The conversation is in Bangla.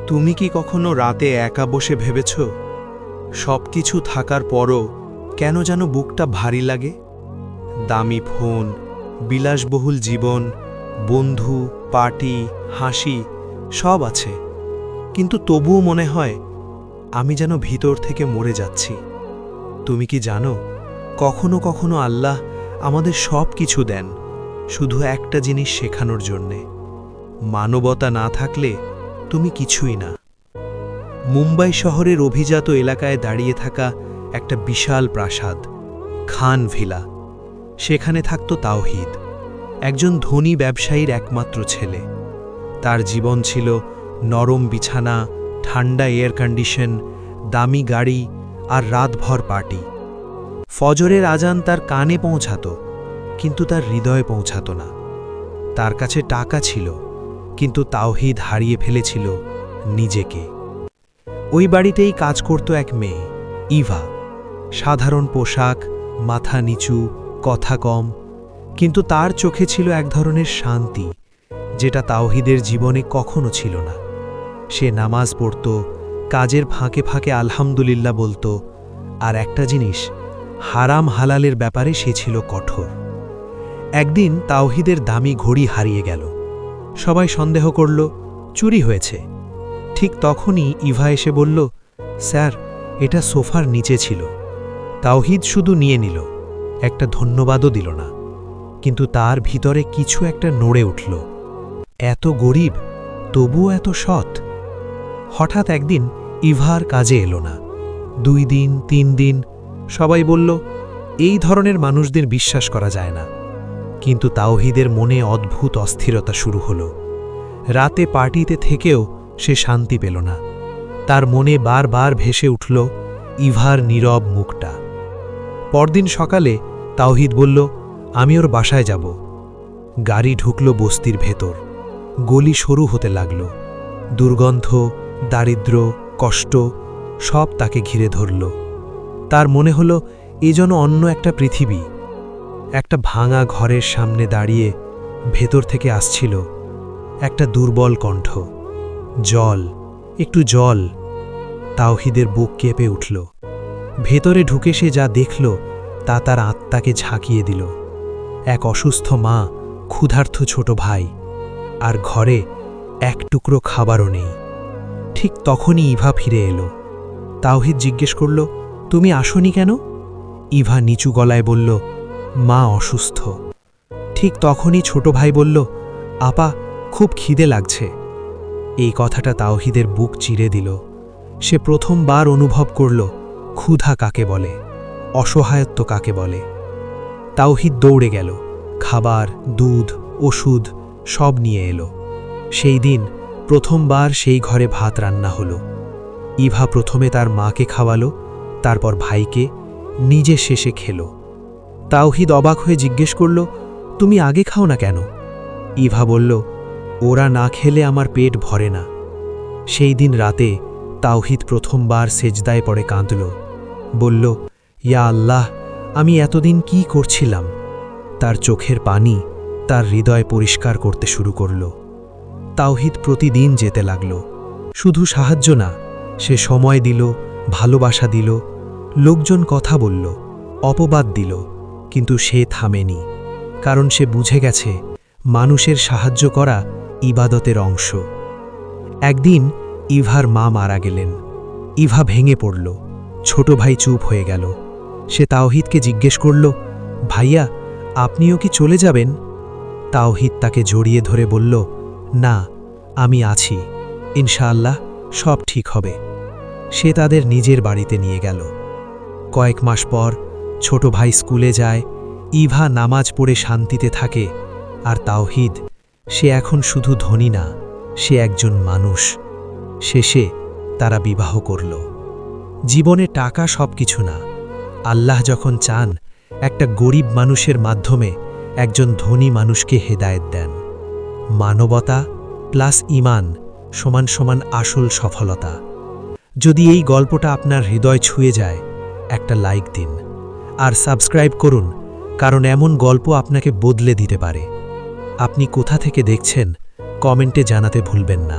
তুমি কি কখনো রাতে একা বসে ভেবেছ সবকিছু থাকার পরও কেন যেন বুকটা ভারী লাগে? দামি ফোন, বিলাসবহুল জীবন, বন্ধু, পার্টি, হাসি সব আছে, কিন্তু তবুও মনে হয় আমি যেন ভিতর থেকে মরে যাচ্ছি। তুমি কি জানো, কখনো কখনো আল্লাহ আমাদের সব কিছু দেন শুধু একটা জিনিস শেখানোর জন্যে, মানবতা না থাকলে তুমি কিছুই না। মুম্বাই শহরের অভিজাত এলাকায় দাঁড়িয়ে থাকা একটা বিশাল প্রাসাদ, খান ভিলা। সেখানে থাকত তাওহিদ, একজন ধনী ব্যবসায়ীর একমাত্র ছেলে। তার জীবন ছিল নরম বিছানা, ঠান্ডা এয়ার কন্ডিশন, দামি গাড়ি আর রাতভর পার্টি। ফজরের আজান তার কানে পৌঁছাত, কিন্তু তার হৃদয়ে পৌঁছাত না। তার কাছে টাকা ছিল, কিন্তু তাওহিদ হারিয়ে ফেলেছিল নিজেকে। ওই বাড়িতেই কাজ করত এক মেয়ে, ইভা। সাধারণ পোশাক, মাথা নিচু, কথা কম, কিন্তু তার চোখে ছিল এক ধরনের শান্তি যেটা তাওহিদের জীবনে কখনো ছিল না। সে নামাজ পড়ত, কাজের ফাঁকে ফাঁকে আলহামদুলিল্লাহ বলতো, আর একটা জিনিস, হারাম হালালের ব্যাপারে সে ছিল কঠোর। একদিন তাওহিদের দামি ঘড়ি হারিয়ে গেল। সবাই সন্দেহ করল চুরি হয়েছে। ঠিক তখনই ইভা এসে বলল, স্যার, এটা সোফার নিচে ছিল। তাওহিদ শুধু নিয়ে নিল, একটা ধন্যবাদও দিল না, কিন্তু তার ভিতরে কিছু একটা নড়ে উঠল। এত গরিব, তবুও এত সৎ। হঠাৎ একদিন ইভার কাজে এলো না। 2 দিন 3 দিন সবাই বলল, এই ধরনের মানুষদের বিশ্বাস করা যায় না। কিন্তু তাওহিদের মনে অদ্ভুত অস্থিরতা শুরু হলো। রাতে পার্টিতে থেকেও সে শান্তি পেল না। তার মনে বারবার ভেসে উঠল ইভার নীরব মুখটা। পরদিন সকালে তাওহিদ বলল, আমি ওর বাসায় যাব। গাড়ি ঢুকল বস্তির ভেতর। গলি সরু হতে লাগল। দুর্গন্ধ, দারিদ্র্য, কষ্ট সব তাকে ঘিরে ধরল। তার মনে হল এ যেন অন্য একটা পৃথিবী। একটা ভাঙা ঘরের সামনে দাঁড়িয়ে ভেতর থেকে আসছিল একটা দুর্বল কণ্ঠ, জল, একটু জল। তাওহিদের বুক কেঁপে উঠল। ভেতরে ঢুকে সে যা দেখল তা তার আত্মাকে ঝাঁকিয়ে দিল। এক অসুস্থ মা, ক্ষুধার্ত ছোট ভাই, আর ঘরে এক টুকরো খাবারও নেই। ঠিক তখনই ইভা ফিরে এলো। তাওহিদ জিজ্ঞেস করল, তুমি আসোনি কেন? ইভা নিচু গলায় বলল, মা অসুস্থ। ঠিক তখনই ছোট ভাই বলল, আপা, খুব খিদে লাগছে। এই কথাটা তাওহিদের বুক চিরে দিল। সে প্রথমবার অনুভব করল ক্ষুধা কাকে বলে, অসহায়ত্ব কাকে বলে। তাওহিদ দৌড়ে গেল, খাবার, দুধ, ওষুধ সব নিয়ে এলো। সেই দিন প্রথমবার সেই ঘরে ভাত রান্না হলো। ইভা প্রথমে তার মাকে খাওয়ালো, তারপর ভাইকে, নিজে শেষে খেল। তাওহিদ অবাক হয়ে জিজ্ঞেস করল, তুমি আগে খাও না কেন? ইভা বলল, ওরা না খেলে আমার পেট ভরে না। সেই দিন রাতে তাওহিদ প্রথমবার সেজদায় পড়ে কাঁদল। বলল, ইয়া আল্লাহ, আমি এতদিন কি করছিলাম? তার চোখের পানি তার হৃদয় পরিষ্কার করতে শুরু করল। তাওহিদ প্রতিদিন যেতে লাগল। শুধু সাহায্য না, সে সময় দিল, ভালোবাসা দিল, লোকজন কথা বলল, অপবাদ দিল, কিন্তু সে থামেনি। কারণ সে বুঝে গেছে মানুষের সাহায্য করা ইবাদতের অংশ। একদিন ইভার মা মারা গেলেন। ইভা ভেঙে পড়ল। ছোট ভাই চুপ হয়ে গেল। সে তাওহিদকে জিজ্ঞেস করল, ভাইয়া, আপনিও কি চলে যাবেন? তাওহিদ তাকে জড়িয়ে ধরে বলল, না, আমি আছি, ইনশাআল্লাহ সব ঠিক হবে। সে তাদের নিজের বাড়িতে নিয়ে গেল। কয়েক মাস পর ছোট ভাই স্কুলে যায়, ইভা নামাজ পড়ে শান্তিতে থাকে, আর তাওহিদ, সে এখন শুধু ধনী না, সে একজন মানুষ। শেষে তারা বিবাহ করল। জীবনে টাকা সব কিছু না। আল্লাহ যখন চান, একটা গরিব মানুষের মাধ্যমে একজন ধনী মানুষকে হেদায়েত দেন। মানবতা প্লাস ঈমান সমান সমান আসল সফলতা। যদি এই গল্পটা আপনার হৃদয় ছুঁয়ে যায়, একটা লাইক দিন আর সাবস্ক্রাইব করুন, কারণ এমন গল্প আপনাকে বদলে দিতে পারে। আপনি কোথা থেকে দেখছেন কমেন্টে জানাতে ভুলবেন না।